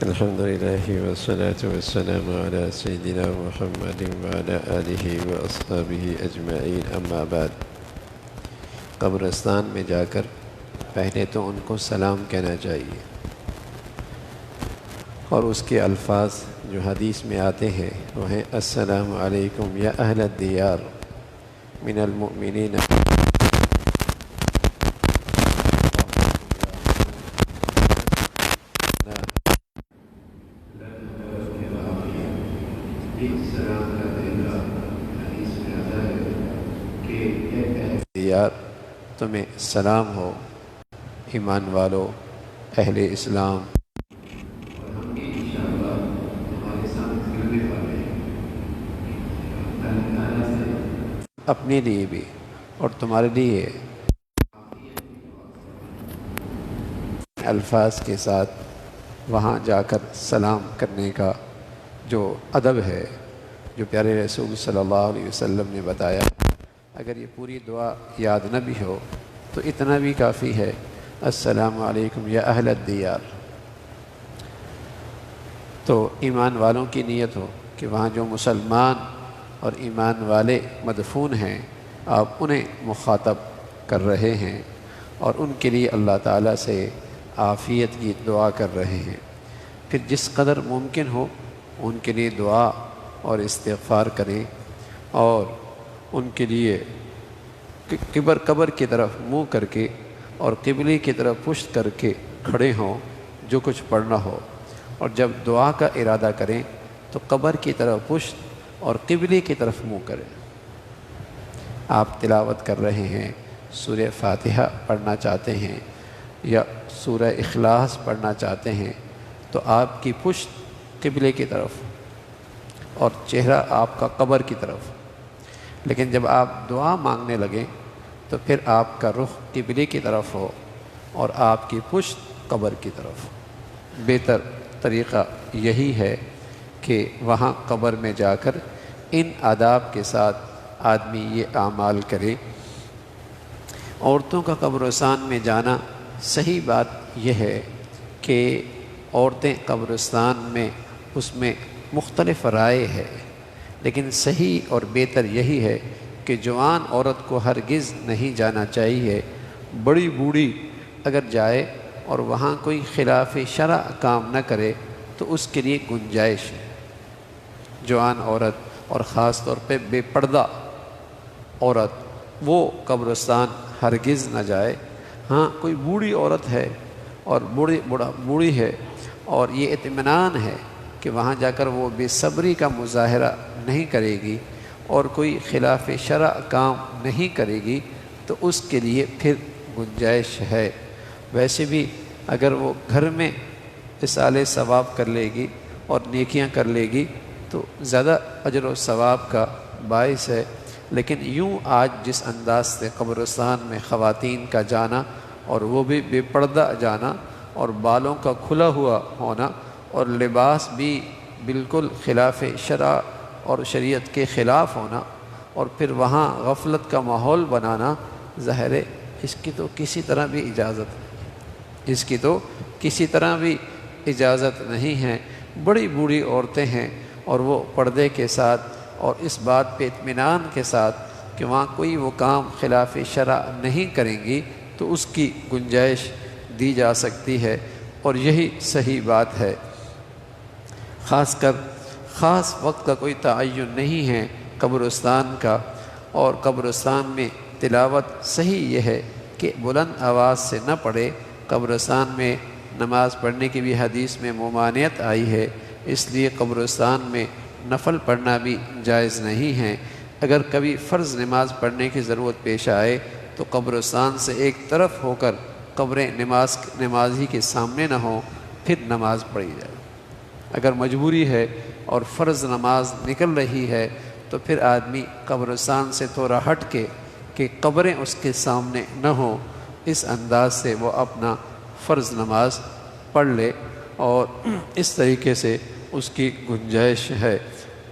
الحمد لله والصلاة والسلام على سيدنا محمد وعلى آله وأصحابه أجمعين أما بعد۔ قبرستان میں جا کر پہلے تو ان کو سلام کہنا چاہیے، اور اس کے الفاظ جو حدیث میں آتے ہیں وہ ہیں السلام علیکم یا اہل الدیار من المؤمنین۔ یار تمہیں سلام ہو ایمان والو اہل اسلام۔ اپنے لیے بھی اور تمہارے لیے الفاظ کے ساتھ وہاں جا کر سلام کرنے کا جو ادب ہے، جو پیارے رسول صلی اللہ علیہ وسلم نے بتایا، اگر یہ پوری دعا یاد نہ بھی ہو تو اتنا بھی کافی ہے، السلام علیکم یا اہل الدیار۔ تو ایمان والوں کی نیت ہو کہ وہاں جو مسلمان اور ایمان والے مدفون ہیں آپ انہیں مخاطب کر رہے ہیں اور ان کے لیے اللہ تعالیٰ سے عافیت کی دعا کر رہے ہیں۔ پھر جس قدر ممکن ہو ان کے لیے دعا اور استغفار کریں، اور ان کے لیے قبر کی طرف منہ کر کے اور قبلے کی طرف پشت کر کے کھڑے ہوں جو کچھ پڑھنا ہو، اور جب دعا کا ارادہ کریں تو قبر کی طرف پشت اور قبلے کی طرف منہ کریں۔ آپ تلاوت کر رہے ہیں، سورہ فاتحہ پڑھنا چاہتے ہیں یا سورہ اخلاص پڑھنا چاہتے ہیں تو آپ کی پشت قبلے کی طرف اور چہرہ آپ کا قبر کی طرف، لیکن جب آپ دعا مانگنے لگیں تو پھر آپ کا رخ قبلے کی طرف ہو اور آپ کی پشت قبر کی طرف۔ بہتر طریقہ یہی ہے کہ وہاں قبر میں جا کر ان آداب کے ساتھ آدمی یہ اعمال کرے۔ عورتوں کا قبرستان میں جانا، صحیح بات یہ ہے کہ عورتیں قبرستان میں اس میں مختلف رائے ہے، لیکن صحیح اور بہتر یہی ہے کہ جوان عورت کو ہرگز نہیں جانا چاہیے۔ بڑی بوڑھی اگر جائے اور وہاں کوئی خلاف شرع کام نہ کرے تو اس کے لیے گنجائش ہے۔ جوان عورت اور خاص طور پہ بے پردہ عورت وہ قبرستان ہرگز نہ جائے۔ ہاں کوئی بوڑھی عورت ہے اور بوڑھی ہے اور یہ اطمینان ہے کہ وہاں جا کر وہ بے صبری کا مظاہرہ نہیں کرے گی اور کوئی خلاف شرع کام نہیں کرے گی تو اس کے لیے پھر گنجائش ہے۔ ویسے بھی اگر وہ گھر میں اصالِ ثواب کر لے گی اور نیکیاں کر لے گی تو زیادہ اجر و ثواب کا باعث ہے، لیکن یوں آج جس انداز سے قبرستان میں خواتین کا جانا اور وہ بھی بے پردہ جانا اور بالوں کا کھلا ہوا ہونا اور لباس بھی بالکل خلاف شرع اور شریعت کے خلاف ہونا اور پھر وہاں غفلت کا ماحول بنانا، ظاہر ہے اس کی تو کسی طرح بھی اجازت نہیں ہے۔ بڑی بوڑھی عورتیں ہیں اور وہ پردے کے ساتھ اور اس بات پہ اطمینان کے ساتھ کہ وہاں کوئی وہ کام خلاف شرع نہیں کریں گی تو اس کی گنجائش دی جا سکتی ہے، اور یہی صحیح بات ہے۔ خاص وقت کا کوئی تعین نہیں ہے قبرستان کا، اور قبرستان میں تلاوت صحیح یہ ہے کہ بلند آواز سے نہ پڑھے۔ قبرستان میں نماز پڑھنے کی بھی حدیث میں ممانعت آئی ہے، اس لیے قبرستان میں نفل پڑھنا بھی جائز نہیں ہے۔ اگر کبھی فرض نماز پڑھنے کی ضرورت پیش آئے تو قبرستان سے ایک طرف ہو کر قبریں نمازی کے سامنے نہ ہوں، پھر نماز پڑھی جائے۔ اگر مجبوری ہے اور فرض نماز نکل رہی ہے تو پھر آدمی قبرستان سے تھوڑا ہٹ کے کہ قبریں اس کے سامنے نہ ہوں، اس انداز سے وہ اپنا فرض نماز پڑھ لے، اور اس طریقے سے اس کی گنجائش ہے۔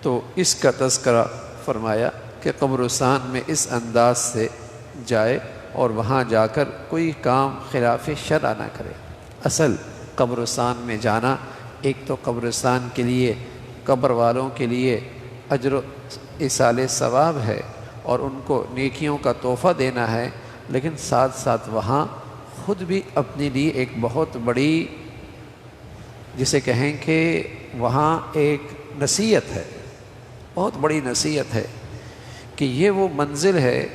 تو اس کا تذکرہ فرمایا کہ قبرستان میں اس انداز سے جائے اور وہاں جا کر کوئی کام خلاف شرع نہ کرے۔ اصل قبرستان میں جانا ایک تو قبرستان کے لیے، قبر والوں کے لیے اجر و ایصال ثواب ہے اور ان کو نیکیوں کا تحفہ دینا ہے، لیکن ساتھ ساتھ وہاں خود بھی اپنے لیے ایک بہت بڑی، جسے کہیں کہ وہاں ایک نصیحت ہے، بہت بڑی نصیحت ہے کہ یہ وہ منزل ہے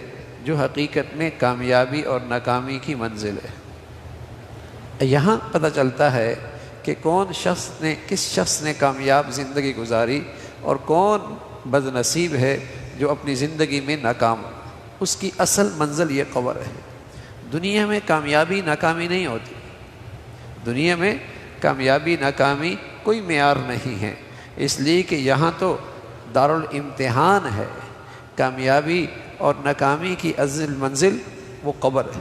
جو حقیقت میں کامیابی اور ناکامی کی منزل ہے۔ یہاں پتہ چلتا ہے کہ کس شخص نے کامیاب زندگی گزاری اور کون بد نصیب ہے جو اپنی زندگی میں ناکام ہو۔ اس کی اصل منزل یہ قبر ہے۔ دنیا میں کامیابی ناکامی نہیں ہوتی، دنیا میں کامیابی ناکامی کوئی معیار نہیں ہے، اس لیے کہ یہاں تو دارالامتحان ہے۔ کامیابی اور ناکامی کی اصل منزل وہ قبر ہے،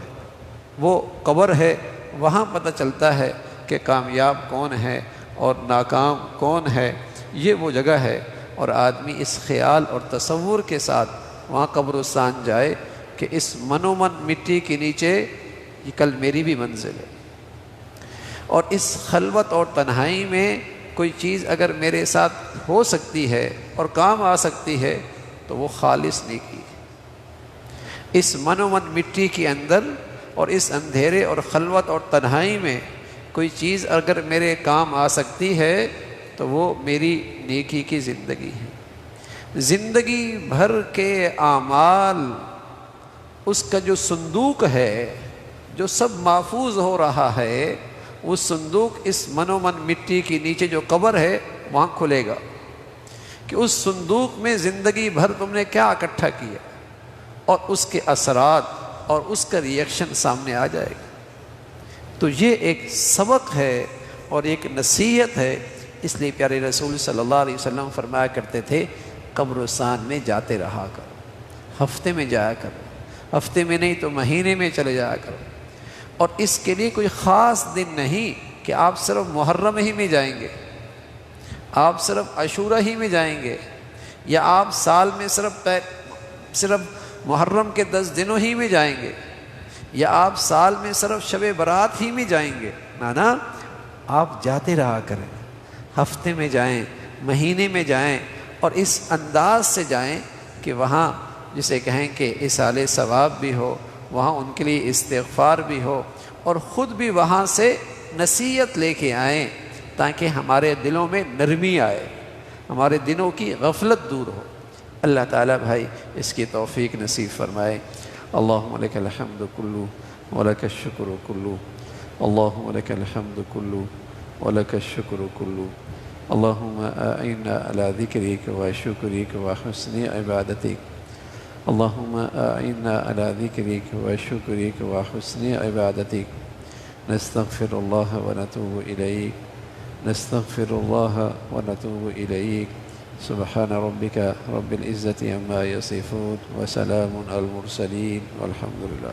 وہ قبر ہے۔ وہاں پتہ چلتا ہے کہ کامیاب کون ہے اور ناکام کون ہے، یہ وہ جگہ ہے۔ اور آدمی اس خیال اور تصور کے ساتھ وہاں قبرستان جائے کہ اس من و من مٹی کے نیچے یہ کل میری بھی منزل ہے، اور اس خلوت اور تنہائی میں کوئی چیز اگر میرے ساتھ ہو سکتی ہے اور کام آ سکتی ہے تو وہ خالص نیکی ہے۔ اس من و من مٹی کے اندر اور اس اندھیرے اور خلوت اور تنہائی میں کوئی چیز اگر میرے کام آ سکتی ہے تو وہ میری نیکی کی زندگی ہے۔ زندگی بھر کے اعمال، اس کا جو صندوق ہے جو سب محفوظ ہو رہا ہے، وہ صندوق اس من و من مٹی کے نیچے جو قبر ہے وہاں کھلے گا کہ اس صندوق میں زندگی بھر تم نے کیا اکٹھا کیا، اور اس کے اثرات اور اس کا ریئیکشن سامنے آ جائے گا۔ تو یہ ایک سبق ہے اور ایک نصیحت ہے۔ اس لیے پیارے رسول صلی اللہ علیہ وسلم فرمایا کرتے تھے قبرستان میں جاتے رہا کرو، ہفتے میں جایا کرو، ہفتے میں نہیں تو مہینے میں چلے جایا کرو۔ اور اس کے لیے کوئی خاص دن نہیں کہ آپ صرف محرم ہی میں جائیں گے، آپ صرف عاشورہ ہی میں جائیں گے، یا آپ سال میں صرف محرم کے 10 دنوں ہی میں جائیں گے، یا آپ سال میں صرف شب برات ہی میں جائیں گے۔ نا، آپ جاتے رہا کریں، ہفتے میں جائیں، مہینے میں جائیں، اور اس انداز سے جائیں کہ وہاں جسے کہیں کہ ایصال ثواب بھی ہو، وہاں ان کے لیے استغفار بھی ہو، اور خود بھی وہاں سے نصیحت لے کے آئیں تاکہ ہمارے دلوں میں نرمی آئے، ہمارے دلوں کی غفلت دور ہو۔ اللہ تعالیٰ بھائی اس کی توفیق نصیب فرمائے۔ اللہم لک الحمد کلو ولک الشکر کلو، اللہم لک الحمد کلو ولک الشکر کلو، اللہم اعنا علی ذکرک و شکرک و حسن عبادتک، اللہم اعنا علی ذکرک و شکرک و حسن عبادتک، نستغفر اللہ و نتوب الیک، نستغفر اللہ و نتوب الیک، سبحان ربک رب العزة عما یصفون وسلام علی المرسلین والحمد للہ۔